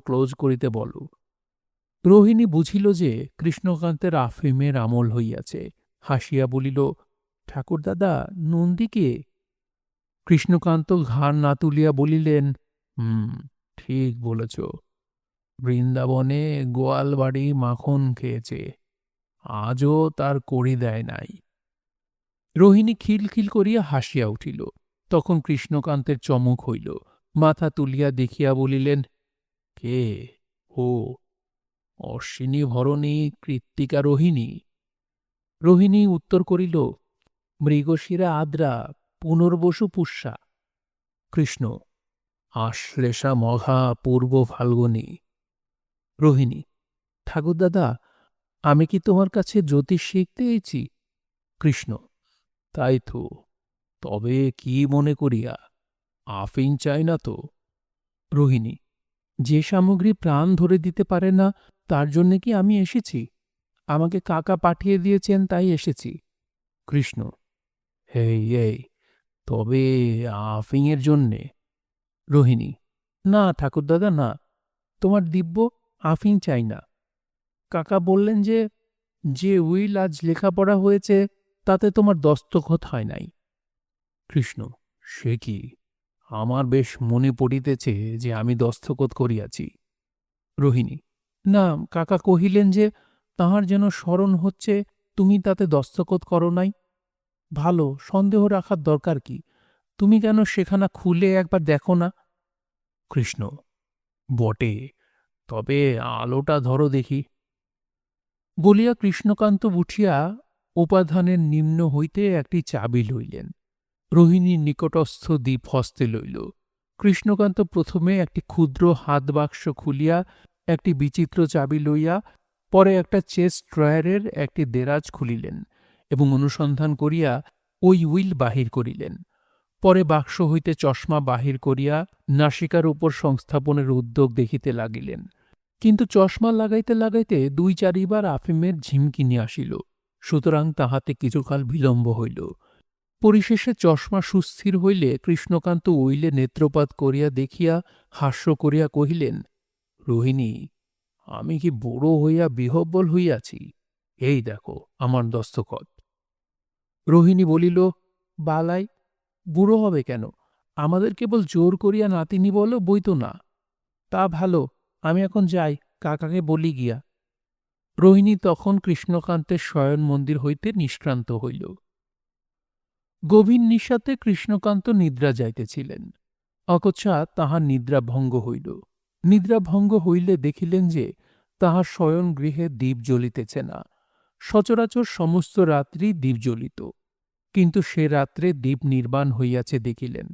Speaker 1: ক্লোজ করিতে বল। রোহিণী বুঝিল যে কৃষ্ণকান্তের আফিমের আমল হইয়াছে, হাসিয়া বলিল, ঠাকুরদাদা, নন্দী কে? কৃষ্ণকান্ত ঘাড় না তুলিয়া বলিলেন, ঠিক বলেছ। বৃন্দাবনে গোয়ালবাড়ি মাখন খেয়েছে, আজও তার কড়ি দেয় নাই। রোহিণী খিলখিল করিয়া হাসিয়া উঠিল। তখন কৃষ্ণকান্তের চমক হইল। মাথা তুলিয়া দেখিয়া বলিলেন, কে? ও অশ্বিনী ভরণী কৃত্তিকা রোহিণী। রোহিণী উত্তর করিল, মৃগশিরা আদ্রা পুনর্বসু পুষ্যা। কৃষ্ণ, আশ্লেষা মঘা পূর্ব ফাল্গুনী। রোহিণী, ঠাকুরদাদা, আমি কি তোমার কাছে জ্যোতিষ শিখতে এসেছি? কৃষ্ণ, তাই তো, তবে কি মনে করিয়া? আফিং চাই না তো? রোহিণী, যে সামগ্রী প্রাণ ধরে দিতে পারে না তার জন্যে কি আমি এসেছি? আমাকে কাকা পাঠিয়ে দিয়েছেন, তাই এসেছি। কৃষ্ণ, এই তবে আফিংয়ের জন্যে? রোহিণী, না ঠাকুরদাদা, না, তোমার দিব্য আফিং চাই না। কাকা বললেন যে যে উইল আজ লেখাপড়া হয়েছে তাতে তোমার দস্তখত হয় নাই। কৃষ্ণ, সে কি? আমার বেশ মনে পড়িতেছে যে আমি দস্তখত করিয়াছি। রোহিণী, না, কাকা কহিলেন যে তাহার যেন স্মরণ হচ্ছে তুমি তাতে দস্তখত করো নাই। ভালো, সন্দেহ রাখার দরকার কি? তুমি কেন সেখানা খুলে একবার দেখো না? কৃষ্ণ, বটে, তবে আলোটা ধরো দেখি। বলিয়া কৃষ্ণকান্ত উঠিয়া উপাধানের নিম্ন হইতে একটি চাবি লইলেন। রোহিণীর নিকটস্থ দ্বীপ হস্তে লইল। কৃষ্ণকান্ত প্রথমে একটি ক্ষুদ্র হাত বাক্স খুলিয়া একটি বিচিত্র চাবি লইয়া পরে একটা চেস্ট ড্রয়ারের একটি দেরাজ খুলিলেন এবং অনুসন্ধান করিয়া ওই উইল বাহির করিলেন। পরে বাক্স হইতে চশমা বাহির করিয়া নাসিকার উপর সংস্থাপনের উদ্যোগ দেখিতে লাগিলেন। কিন্তু চশমা লাগাইতে লাগাইতে ২-৪বার আফিমের ঝিমকিনি আসিল, সুতরাং তাহাতে কিছুকাল বিলম্ব হইল। পরিশেষে চশমা সুস্থির হইলে কৃষ্ণকান্ত উইলে নেত্রপাত করিয়া দেখিয়া হাস্য করিয়া কহিলেন, রোহিণী, আমি কি বুড়ো হইয়া বিহব্বল হইয়াছি? এই দেখো আমার দস্তখত। রোহিণী বলিল, বালাই, বুড়ো হবে কেন? আমাদের কেবল জোর করিয়া নাতিনি বলো, বইতো না। তা ভালো, আমি এখন যাই, কাকাকে বলি গিয়া। রোহিণী তখন কৃষ্ণকান্তের শয়ন মন্দির হইতে নিষ্ক্রান্ত হইল। গভীর নিশাতে কৃষ্ণকান্ত নিদ্রা যাইতেছিলেন। অকস্মাৎ তাহার নিদ্রা ভঙ্গ হইল। নিদ্রা ভঙ্গ হইলে দেখিলেন যে তাহার শয়ন গৃহে দীপ জ্বলিতেছে না। সচরাচর সমস্ত রাত্রি দীপ জ্বলিত, কিন্তু সে রাত্রে দীপ নির্বাণ হইয়াছে দেখিলেন।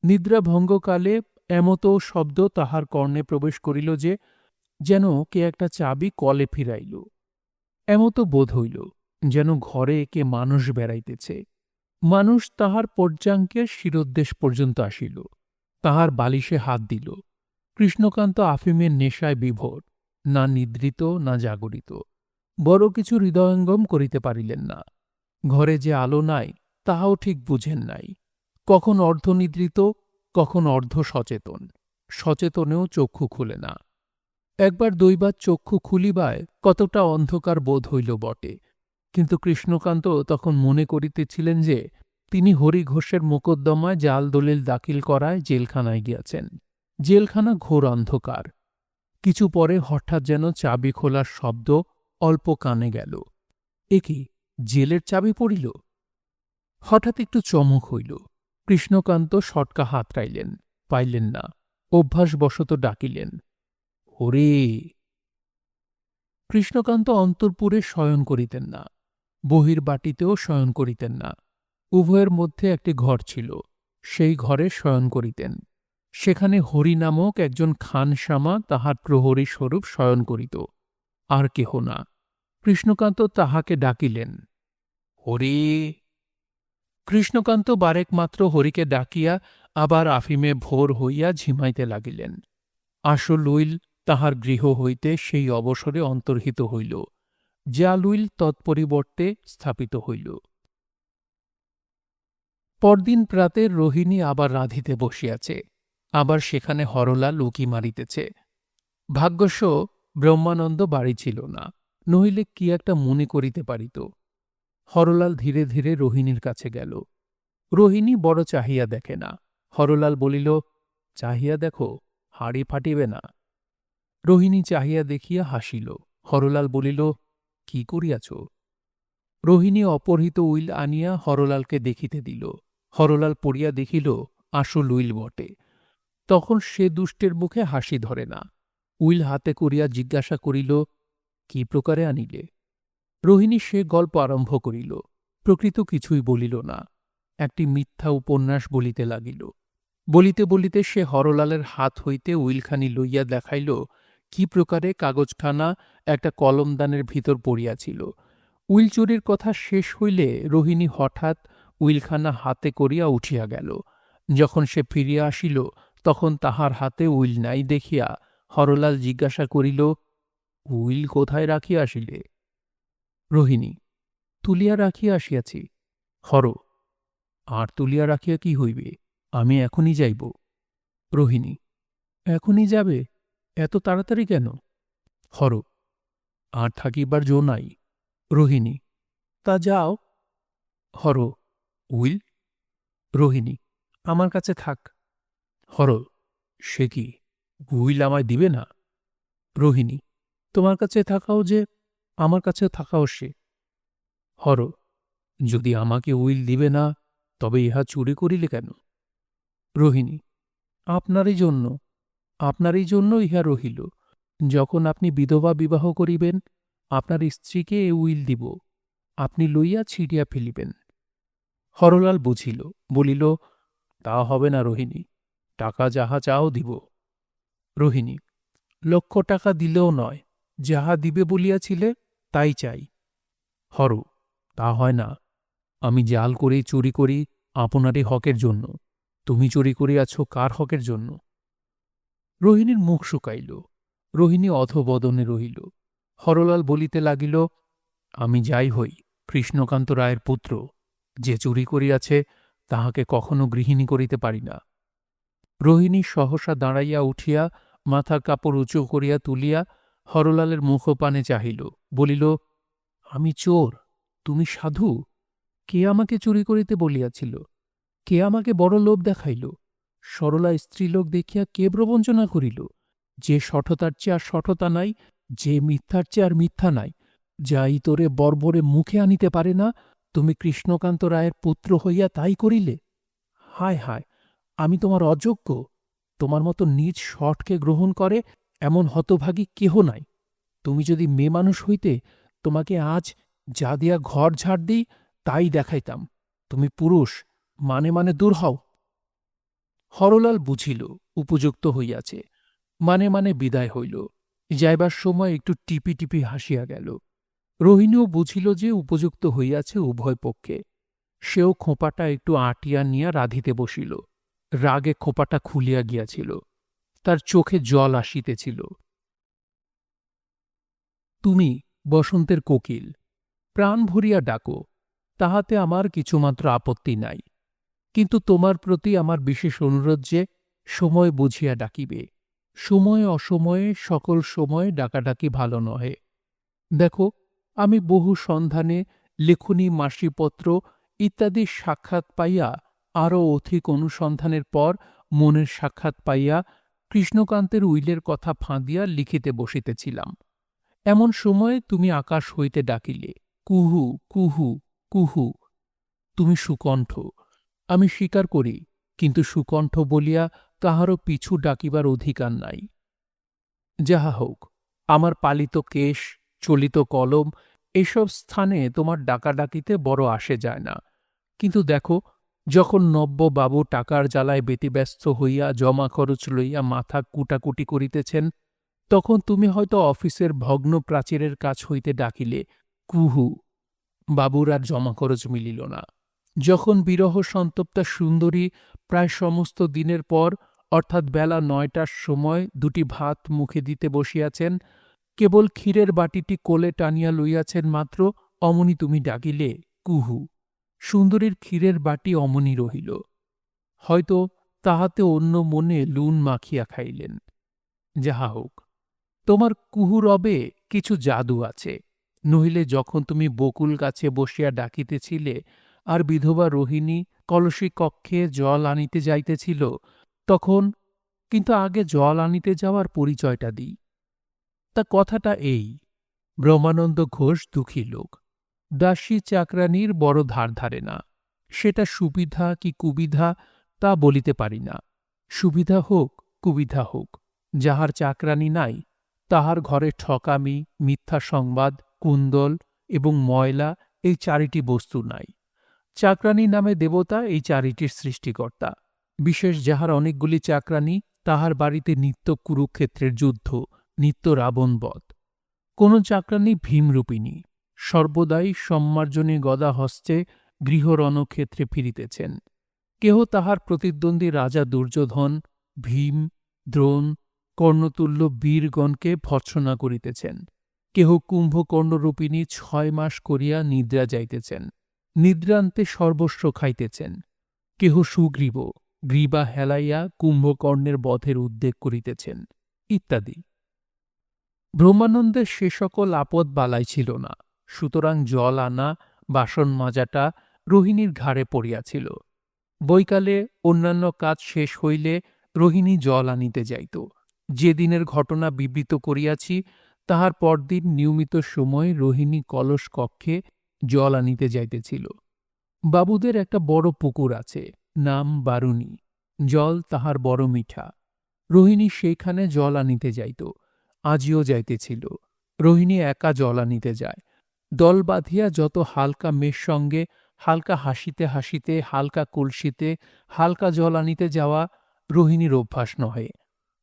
Speaker 1: নিদ্রা ভঙ্গকালে এমতো শব্দ তাহার কর্ণে প্রবেশ করিল যে যেন কে একটা চাবি কলে ফিরাইল। এমতো বোধ হইল যেন ঘরে কে মানুষ বেড়াইতেছে। মানুষ তাহার পর্যাঙ্কের শিরোদ্দেশ পর্যন্ত আসিল, তাহার বালিশে হাত দিল। কৃষ্ণকান্ত আফিমের নেশায় বিভোর, না নিদ্রিত না জাগরিত, বড় কিছু হৃদয়ঙ্গম করিতে পারিলেন না। ঘরে যে আলো নাই তাহাও ঠিক বুঝেন নাই। কখন অর্ধনিদ্রিত, কখন অর্ধ সচেতন, সচেতনেও চক্ষু খুলে না। একবার দৈবাত চক্ষু খুলিবায় কতটা অন্ধকার বোধ হইল বটে, কিন্তু কৃষ্ণকান্ত তখন মনে করিতেছিলেন যে তিনি হরি ঘোষের মোকদ্দমায় জাল দলিল দাখিল করায় জেলখানায় গিয়াছেন। জেলখানা ঘোর অন্ধকার। কিছু পরে হঠাৎ যেন চাবি খোলার শব্দ অল্প কানে গেল। এ কি, জেলের চাবি পড়িল? হঠাৎ একটু চমক হইল। কৃষ্ণকান্ত সটকা হাতড়াইলেন, পাইলেন না। অভ্যাসবশত ডাকিলেন, হরি। কৃষ্ণকান্ত অন্তঃপুরে শয়ন করিতেন না, বহির্বাটিতেও শয়ন করিতেন না। উভয়ের মধ্যে একটি ঘর ছিল, সেই ঘরে শয়ন করিতেন। সেখানে হরি নামক একজন খানসামা তাহার প্রহরী স্বরূপ শয়ন করিত, আর কেহ না। কৃষ্ণকান্ত তাহাকে ডাকিলেন, হরি। কৃষ্ণকান্ত বারেকমাত্র হরিকে ডাকিয়া আবার আফিমে ভোর হইয়া ঝিমাইতে লাগিলেন। আসল উইল তাহার গৃহ হইতে সেই অবসরে অন্তর্হিত হইল, জাল উইল তৎপরিবর্তে স্থাপিত হইল। পরদিন প্রাতে রোহিণী আবার রাঁধিতে বসিয়াছে, আবার সেখানে হরলাল উকি মারিতেছে। ভাগ্যস্য ব্রহ্মানন্দ বাড়ি ছিল না, নহিলে কি একটা মনে করিতে পারিত। হরলাল ধীরে ধীরে রোহিণীর কাছে গেল। রোহিণী বড় চাহিয়া দেখে না। হরলাল বলিল, চাহিয়া দেখো, হাড়ি ফাটিবে না। রোহিণী চাহিয়া দেখিয়া হাসিল। হরলাল বলিল, কি করিয়াছ? রোহিণী অপহৃত উইল আনিয়া হরলালকে দেখিতে দিল। হরলাল পড়িয়া দেখিল, আসল উইল বটে। তখন সে দুষ্টের মুখে হাসি ধরে না। উইল হাতে করিয়া জিজ্ঞাসা করিল, কি প্রকারে আনিলে? রোহিণী সে গল্প আরম্ভ করিল। প্রকৃত কিছুই বলিল না, একটি মিথ্যা উপন্যাস বলিতে লাগিল। বলিতে বলিতে সে হরলালের হাত হইতে উইলখানি লইয়া দেখাইল কি প্রকারে কাগজখানা একটা কলমদানের ভিতর পড়িয়াছিল। উইল চুরির কথা শেষ হইলে রোহিণী হঠাৎ উইলখানা হাতে করিয়া উঠিয়া গেল। যখন সে ফিরিয়া আসিল তখন তাহার হাতে উইল নাই দেখিয়া হরলাল জিজ্ঞাসা করিল, উইল কোথায় রাখিয়া আসিলে? রোহিণী, তুলিয়া রাখিয়া আসিয়াছি। হর, আর তুলিয়া রাখিয়া কি হইবে? আমি এখনই যাইব। রোহিণী, এখনই যাবে? এত তাড়াতাড়ি কেন? হর, আর থাকিবার জো নাই। রোহিণী, তা যাও। হর, উইল? রোহিণী, আমার কাছে থাক। হর, সে কি, উইল আমায় দিবে না? রোহিণী, তোমার কাছে থাকাও যে, আমার কাছেও থাকাও সে। হর, যদি আমাকে উইল দিবে না তবে ইহা চুরি করিলে কেন? রোহিণী, আপনারই জন্য, আপনারই জন্য ইহা রহিল। যখন আপনি বিধবা বিবাহ করিবেন আপনার স্ত্রীকে এ উইল দিব, আপনি লইয়া ছিঁড়িয়া ফেলিবেন। হরলাল বুঝিল, বলিল, তা হবে না রোহিণী, টাকা যাহা চাও দিব। রোহিণী, 1,00,000 টাকা দিলেও নয়, যাহা দিবে বলিয়াছিলে তাই চাই। হর, তা হয় না। আমি জাল করেই চুরি করি আপনারই হকের জন্য। তুমি চুরি করিয়াছ কার হকের জন্য? রোহিণীর মুখ শুকাইল। রোহিণী অধবদনে রহিল। হরলাল বলিতে লাগিল, আমি যাই হই কৃষ্ণকান্ত রায়ের পুত্র, যে চুরি করিয়াছে তাহাকে কখনো গৃহিণী করিতে পারি না। রোহিণী সহসা দাঁড়াইয়া উঠিয়া মাথার কাপড় উঁচু করিয়া তুলিয়া হরলালের মুখপানে চাহিল, বলিল, আমি চোর, তুমি সাধু? কে আমাকে চুরি করিতে বলিয়াছিল? কে আমাকে বড় লোভ দেখাইল? সরলা স্ত্রীলোক দেখিয়া কে প্রবঞ্চনা করিল? যে শঠতার চেয়ে আর শঠতা নাই, যে মিথ্যার চেয়ে আর মিথ্যা নাই, যা ইতরে বর্বরে মুখে আনিতে পারে না, তুমি কৃষ্ণকান্ত রায়ের পুত্র হইয়া তাই করিলে? হায় হায়, আমি তোমার অযোগ্য। তোমার মতো নিজ শঠকে গ্রহণ করে এমন হতভাগী কেহ নাই। তুমি যদি মেয়ে মানুষ হইতে তোমাকে আজ যা দিয়া ঘর ঝাড় দিই তাই দেখাইতাম। তুমি পুরুষ, মানে মানে দূর হও। হরলাল বুঝিল উপযুক্ত হইয়াছে, মানে মানে বিদায় হইল। যাইবার সময় একটু টিপি টিপি হাসিয়া গেল। রোহিণীও বুঝিল যে উপযুক্ত হইয়াছে উভয় পক্ষে। সেও খোঁপাটা একটু আঁটিয়া নিয়া রাঁধিতে বসিল। রাগে খোঁপাটা খুলিয়া গিয়াছিল, তার চোখে জল আসিতেছিল। তুমি বসন্তের কোকিল, প্রাণ ভরিয়া ডাকো, তাহাতে আমার কিছুমাত্র আপত্তি নাই। কিন্তু তোমার প্রতি আমার বিশেষ অনুরোধ যে সময় বুঝিয়া ডাকিবে। সময়ে অসময়ে সকল সময়ে ডাকাডাকি ভালো নহে। দেখো, আমি বহু সন্ধানে লেখনী মাসিপত্র ইত্যাদি সাক্ষাৎ পাইয়া আরও অধিক অনুসন্ধানের পর মনের সাক্ষাৎ পাইয়া কৃষ্ণকান্তের উইলের কথা ফাঁদিয়া লিখিতে বসিতেছিলাম। এমন সময়ে তুমি আকাশ হইতে ডাকিলে, কুহু কুহু কুহু। তুমি সুকণ্ঠ, আমি স্বীকার করি, কিন্তু সুকণ্ঠ বলিয়া কাহারও পিছু ডাকিবার অধিকার নাই। যাহা হোক, আমার পালিত কেশ, চলিত কলম এসব স্থানে তোমার ডাকাডাকিতে বড় আসে যায় না। কিন্তু দেখো, যখন নব্যবাবু টাকার জ্বালায় ব্যতিব্যস্ত হইয়া জমা খরচ লইয়া মাথা কুটাকুটি করিতেছেন, তখন তুমি হয়তো অফিসের ভগ্ন প্রাচীরের কাছ হইতে ডাকিলে, কুহু। বাবুর আর জমা খরচ মিলিল না। যখন বিরহ সন্তপ্তা সুন্দরী প্রায় সমস্ত দিনের পর অর্থাৎ বেলা 9টার সময় 2টি ভাত মুখে দিতে বসিয়াছেন, কেবল ক্ষীরের বাটিটি কোলে টানিয়া লইয়াছেন মাত্র, অমনি তুমি ডাকিলে, কুহু। সুন্দরীর ক্ষীরের বাটি অমনি রহিল। হয়তো তাহাতে অন্য মনে লুন মাখিয়া খাইলেন। যাহা হোক, তোমার কুহুরবে কিছু জাদু আছে। নহিলে যখন তুমি বকুল গাছে বসিয়া ডাকিতেছিলে আর বিধবা রোহিণী কলসী কক্ষে জল আনিতে যাইতেছিল, তখন কিন্তু আগে জল আনিতে যাওয়ার পরিচয়টা দিই। তা কথাটা এই, ব্রহ্মানন্দ ঘোষ দুঃখী লোক, দাসী চাকরানীর বড় ধার ধারে না। সেটা সুবিধা কি কুবিধা তা বলিতে পারি না। সুবিধা হোক কুবিধা হোক, যাহার চাকরানী নাই তাহার ঘরে ঠকামি, মিথ্যা সংবাদ, কুন্দল এবং ময়লা এই চারিটি বস্তু নাই। চাকরানী নামে দেবতা এই চারিটির সৃষ্টিকর্তা। বিশেষ যাহার অনেকগুলি চাকরানী, তাহার বাড়িতে নিত্য কুরুক্ষেত্রের যুদ্ধ, নিত্য রাবণবধ। কোন চাকরানী ভীমরূপিণী, সর্বদাই সম্মার্জনী গদা হস্তে গৃহরণক্ষেত্রে ফিরিতেছেন। কেহ তাহার প্রতিদ্বন্দ্বী রাজা দুর্যোধন, ভীম, দ্রোণ, কর্ণতুল্য বীরগণকে ভর্ৎসনা করিতেছেন। কেহ কুম্ভকর্ণরূপিণী 6 মাস করিয়া নিদ্রা যাইতেছেন, নিদ্রান্তে সর্বস্ব খাইতেছেন। কেহ সুগ্রীব, গ্রীবা হেলাইয়া কুম্ভকর্ণের বধের উদ্যোগ করিতেছেন, ইত্যাদি। ব্রহ্মানন্দের সে সকল আপদ বালাই ছিল না, সুতরাং জল আনা, বাসন মাজাটা রোহিণীর ঘাড়ে পড়িয়াছিল। বৈকালে অন্যান্য কাজ শেষ হইলে রোহিণী জল আনিতে যাইত। যে দিনের ঘটনা বিবৃত করিয়াছি, তাহার পরদিন নিয়মিত সময় রোহিণী কলস কক্ষে জল আনিতে যাইতেছিল। বাবুদের একটা বড় পুকুর আছে, নাম বারুণী। জল তাহার বড় মিঠা। রোহিণী সেইখানে জল আনিতে যাইত, আজিও যাইতেছিল। রোহিণী একা জল আনিতে যায়। দল বাঁধিয়া যত হালকা মেয়ের সঙ্গে হালকা হাসিতে হাসিতে হালকা কলসিতে হালকা জল আনিতে যাওয়া রোহিণীর অভ্যাস নহে।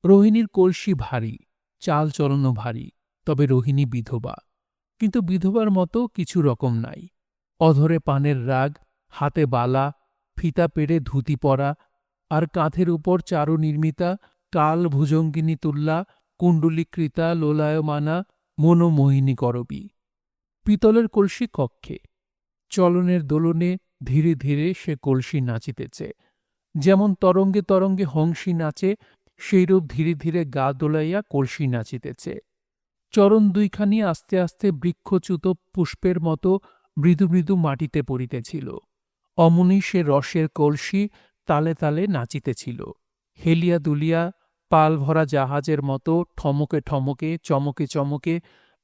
Speaker 1: রোহিণীর কলসি ভারী, চাল চলনও ভারী, তবে রোহিণী বিধবা। কিন্তু বিধবার মতো কিছু রকম নাই। অধরে পানের রাগ, হাতে বালা, ফিতা পেড়ে ধুতি পরা, আর কাঁধের উপর চারু নির্মিতা কাল ভুজঙ্গিনী তুল্লা কুণ্ডলীকৃতা লোলায়মানা মনোমোহিনী করবী। পিতলের কলসি কক্ষে চলনের দোলনে ধীরে ধীরে সে কলসি নাচিতেছে। যেমন তরঙ্গে তরঙ্গে হংসী নাচে, সেইরূপ ধীরে ধীরে গা দোলাইয়া কলসি নাচিতেছে। চরণ দুইখানি আস্তে আস্তে বৃক্ষচ্যুত পুষ্পের মতো মৃদু মৃদু মাটিতে পড়িতেছিল। অমনি সে রসের কলসি তালে তালে নাচিতেছিল। হেলিয়া দুলিয়া পাল ভরা জাহাজের মতো ঠমকে ঠমকে চমকে চমকে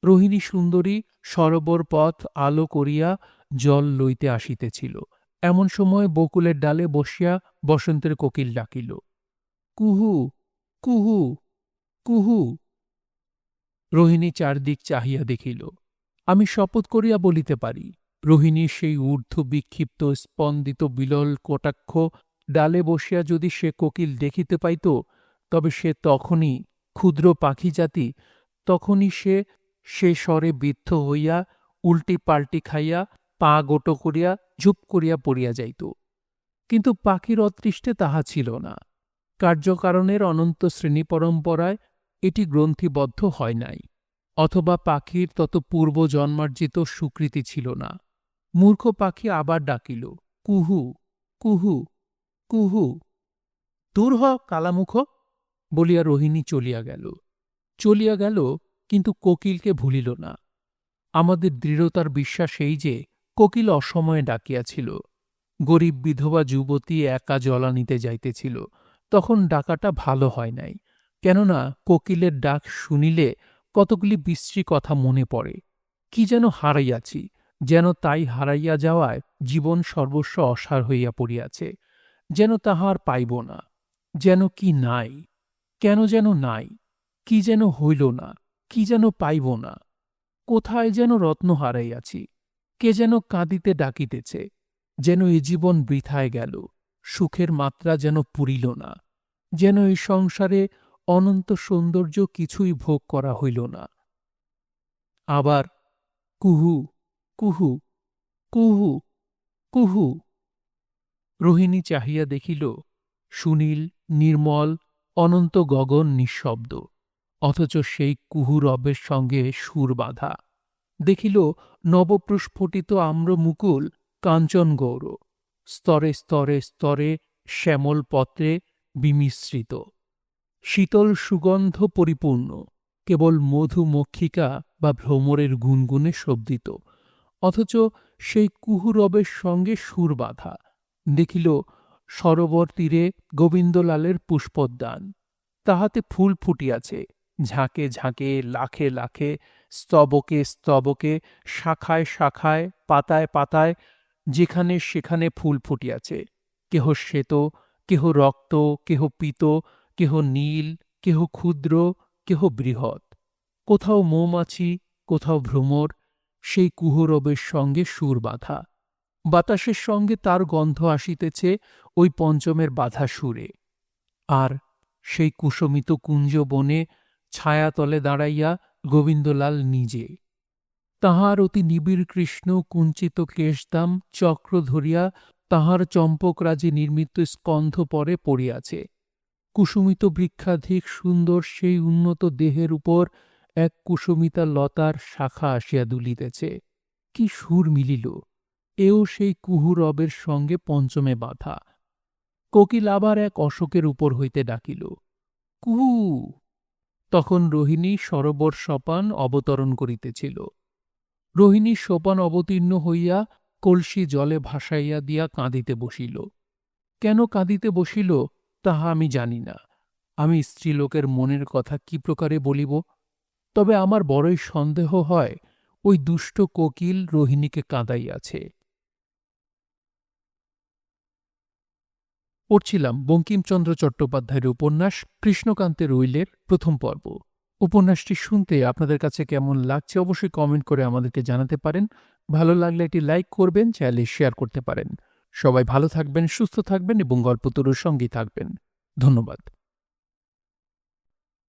Speaker 1: রোহিণী সুন্দরী সরোবর পথ আলো করিয়া জল লইতে আসিতেছিল। এমন সময় বকুলের ডালে বসিয়া বসন্তের কোকিল ডাকিল, কুহু কুহু কুহু। রোহিণী চারদিক চাহিয়া দেখিল। আমি শপথ করিয়া বলিতে পারি, রোহিণীর সেই ঊর্ধ্ব বিক্ষিপ্ত স্পন্দিত বিলল কটাক্ষ ডালে বসিয়া যদি সে কোকিল দেখিতে পাইত, তবে সে তখনই, ক্ষুদ্র পাখি জাতি, তখনই সে স্বরে বিদ্ধ হইয়া উল্টি পাল্টি খাইয়া পা গোটো করিয়া ঝুপ করিয়া পড়িয়া যাইত। কিন্তু পাখির অদৃষ্টে তাহা ছিল না। কার্যকারণের অনন্ত শ্রেণী পরম্পরায় এটি গ্রন্থিবদ্ধ হয় নাই, অথবা পাখির তত পূর্ব জন্মার্জিত সুকৃতি ছিল না। মূর্খ পাখি আবার ডাকিল, কুহু কুহু কুহু। দূর হ কালামুখ বলিয়া রোহিণী চলিয়া গেল। চলিয়া গেল, কিন্তু কোকিলকে ভুলিল না। আমাদের দৃঢ়তার বিশ্বাস এই যে কোকিল অসময়ে ডাকিয়াছিল। গরিব বিধবা যুবতী একা জল আনিতে যাইতেছিল, তখন ডাকাটা ভালো হয় নাই। কেননা কোকিলের ডাক শুনিলে কতগুলি বিশ্রী কথা মনে পড়ে। কি যেন হারাইয়াছি, যেন তাই হারাইয়া যাওয়ায় জীবন সর্বস্ব অসার হইয়া পড়িয়াছে, যেন তাহার পাইব না, যেন কি নাই, কেন যেন নাই, কি যেন হইল না, কি যেন পাইব না। কোথায় যেন রত্ন হারাইয়াছি, কে যেন কাঁদিতে ডাকিতেছে, যেন এ জীবন বৃথায় গেল, সুখের মাত্রা যেন পুরিল না, যেন এই সংসারে অনন্ত সৌন্দর্য কিছুই ভোগ করা হইল না। আবার কুহু কুহু কুহু কুহু। রোহিণী চাহিয়া দেখিল, সুনীল নির্মল অনন্ত গগন নিঃশব্দ, অথচ সেই কুহু রবের সঙ্গে সুর বাঁধা। দেখিল নবপ্রস্ফুটিত আম্রমুকুল কাঞ্চনগৌর, স্তরে স্তরে স্তরে শ্যামল পত্রে বিমিশ্রিত, শীতল সুগন্ধ পরিপূর্ণ, কেবল মধুমক্ষিকা বা ভ্রমরের গুনগুনে শব্দিত, অথচ সেই কুহুরবের সঙ্গে সুর বাঁধা। দেখিল সরোবর তীরে গোবিন্দলালের পুষ্পোদ্যান, তাহাতে ফুল ফুটিয়াছে, ঝাঁকে ঝাঁকে, লাখে লাখে, স্তবকে স্তবকে, শাখায় শাখায়, পাতায় পাতায়, যেখানে সেখানে ফুল ফুটিয়াছে, কেহ শ্বেত, কেহ রক্ত, কেহ পীত, কেহ নীল, কেহ ক্ষুদ্র, কেহ বৃহৎ, কোথাও মৌমাছি, কোথাও ভ্রমর, সেই কুহরবের সঙ্গে সুর বাঁধা। বাতাসের সঙ্গে তার গন্ধ আসিতেছে ওই পঞ্চমের বাঁধা সুরে। আর সেই কুসমিত কুঞ্জ বনে ছায়াতলে দাঁড়াইয়া গোবিন্দলাল নিজে, তাহার অতি নিবিড় কৃষ্ণ কুঞ্চিত কেশদাম চক্র ধরিয়া তাহার চম্পকরাজে নির্মিত স্কন্ধ পরে পড়িয়াছে। কুসুমিত বৃক্ষাধিক সুন্দর সেই উন্নত দেহের উপর এক কুসুমিতা লতার শাখা আসিয়া দুলিতেছে। কি সুর মিলিল! এও সেই কুহুরবের সঙ্গে পঞ্চমে বাঁধা। কোকিল আবার এক অশোকের উপর হইতে ডাকিল, কুহু। তখন রোহিণী সরোবর সোপান অবতরণ করিতেছিল। রোহিণী সোপান অবতীর্ণ হইয়া কলসি জলে ভাসাইয়া দিয়া কাঁদিতে বসিল। কেন কাঁদিতে বসিল তাহা আমি জানি না। আমি স্ত্রীলোকের মনের কথা কি প্রকারে বলিব? তবে আমার বড়ই সন্দেহ হয় ওই দুষ্ট কোকিল রোহিণীকে কাঁদাইয়াছে। পড়ছিলাম বঙ্কিমচন্দ্র চট্টোপাধ্যায়ের উপন্যাস কৃষ্ণকান্তের উইলের প্রথম পর্ব। উপন্যাসটি শুনতে আপনাদের কাছে কেমন লাগছে অবশ্যই কমেন্ট করে আমাদেরকে জানাতে পারেন। ভালো লাগলে একটি লাইক করবেন, চাইলে শেয়ার করতে পারেন। সবাই ভালো থাকবেন, সুস্থ থাকবেন এবং গল্পতরুর সঙ্গেই থাকবেন। ধন্যবাদ।